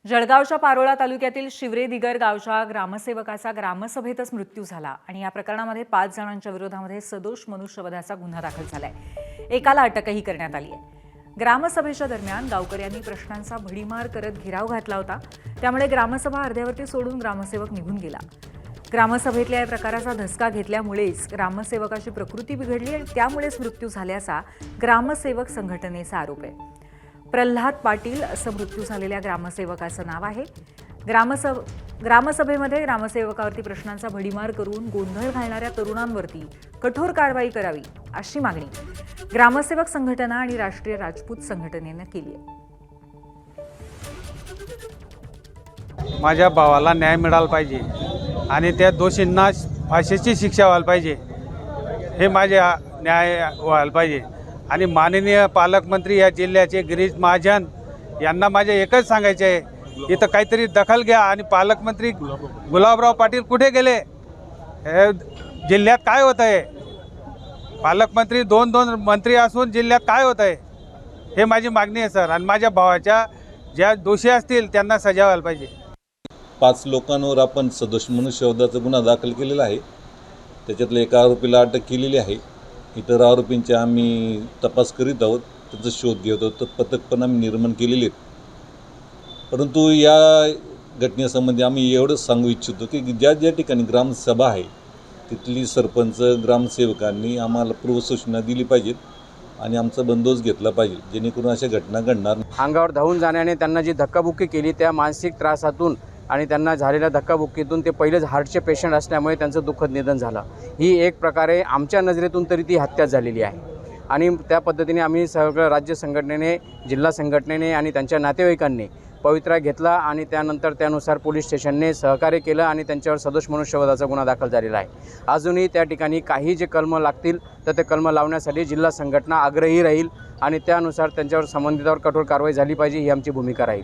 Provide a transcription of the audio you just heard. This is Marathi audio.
जळगावच्या पारोळा तालुक्यातील शिवरे दिगर गावच्या ग्रामसेवकाचा ग्रामसभेतच मृत्यू झाला आणि या प्रकरणामध्ये 5 जणांच्या विरोधामध्ये सदोष मनुष्यवधाचा गुन्हा दाखल झालाय। एकाला अटकही करण्यात आली आहे। ग्रामसभेच्या दरम्यान गावकऱ्यांनी प्रश्नांचा भडीमार करत घेराव घातला होता। त्यामुळे ग्रामसभा अर्ध्यावरती सोडून ग्रामसेवक निघून गेला। ग्रामसभेतल्या या प्रकाराचा धसका घेतल्यामुळेच ग्रामसेवकाची प्रकृती बिघडली आणि त्यामुळेच मृत्यू झाल्याचा ग्रामसेवक संघटनेचा आरोप आहे। प्रल्हाद पाटील असं मृत्यू झालेल्या ग्रामसेवकाचं नाव आहे। ग्रामसभेमध्ये ग्रामसेवकावरती प्रश्नांचा भडीमार करून गोंधळ घालणाऱ्या तरुणांवरती कठोर कारवाई करावी अशी मागणी ग्रामसेवक संघटना आणि राष्ट्रीय राजपूत संघटनेने केली आहे। माझ्या भावाला न्याय मिळाला पाहिजे आणि त्या दोषींना फाशीची शिक्षा व्हायला पाहिजे, हे माझे न्याय व्हायला पाहिजे। आणि माननीय पालकमंत्री या जिल्ह्याचे गिरीश महाजन यांना माझे एकच सांगायचे आहे, इथं काहीतरी दखल घ्या। आणि पालकमंत्री गुलाबराव पाटील कुठे गेले? हे जिल्ह्यात काय होत आहे? पालकमंत्री दोन मंत्री असून जिल्ह्यात काय होत आहे, हे माझी मागणी आहे सर। आणि माझ्या भावाच्या ज्या दोषी असतील त्यांना सजा व्हायला पाहिजे। 5 लोकांवर आपण सदोष मनुष्यवधाचा गुन्हा दाखल केलेला आहे। त्याच्यातल्या एका आरोपीला अटक केलेली आहे। इतर आरोपींचे आम्ही तपास करीत आहोत, त्याचा शोध घेत आहोत। पथक पण आम्ही निर्माण केलेले आहेत। परंतु या घटनेसंबंधी आम्ही एवढंच सांगू इच्छितो की ज्या ठिकाणी ग्रामसभा आहे तिथली सरपंच ग्रामसेवकांनी आम्हाला पूर्वसूचना दिली पाहिजेत आणि आमचा बंदोबस्त घेतला पाहिजे, जेणेकरून अशा घटना घडणार नाही। अंगावर धावून जाण्याने त्यांना जी धक्काबुक्की केली त्या मानसिक त्रासातून आणि त्यांना झालेल्या धक्काबुक्कीतून ते पहिलेच हार्टचे पेशंट असल्यामुळे त्यांचं दुःखद निधन झालं। ही एक प्रकारे आमच्या नजरेतून तरी ती हत्या झालेली आहे आणि त्या पद्धतीने आम्ही सगळं राज्य संघटनेने, जिल्हा संघटनेने आणि त्यांच्या नातेवाईकांनी पवित्रा घेतला आणि त्यानंतर त्यानुसार पोलीस स्टेशनने सहकार्य केलं आणि त्यांच्यावर सदोष मनुष्यवधाचा गुन्हा दाखल झालेला आहे। अजूनही त्या ठिकाणी काही जे कलम लागतील तर ते कलम लावण्यासाठी जिल्हा संघटना आग्रही राहील आणि त्यानुसार त्यांच्यावर संबंधितावर कठोर कारवाई झाली पाहिजे, ही आमची भूमिका राहील।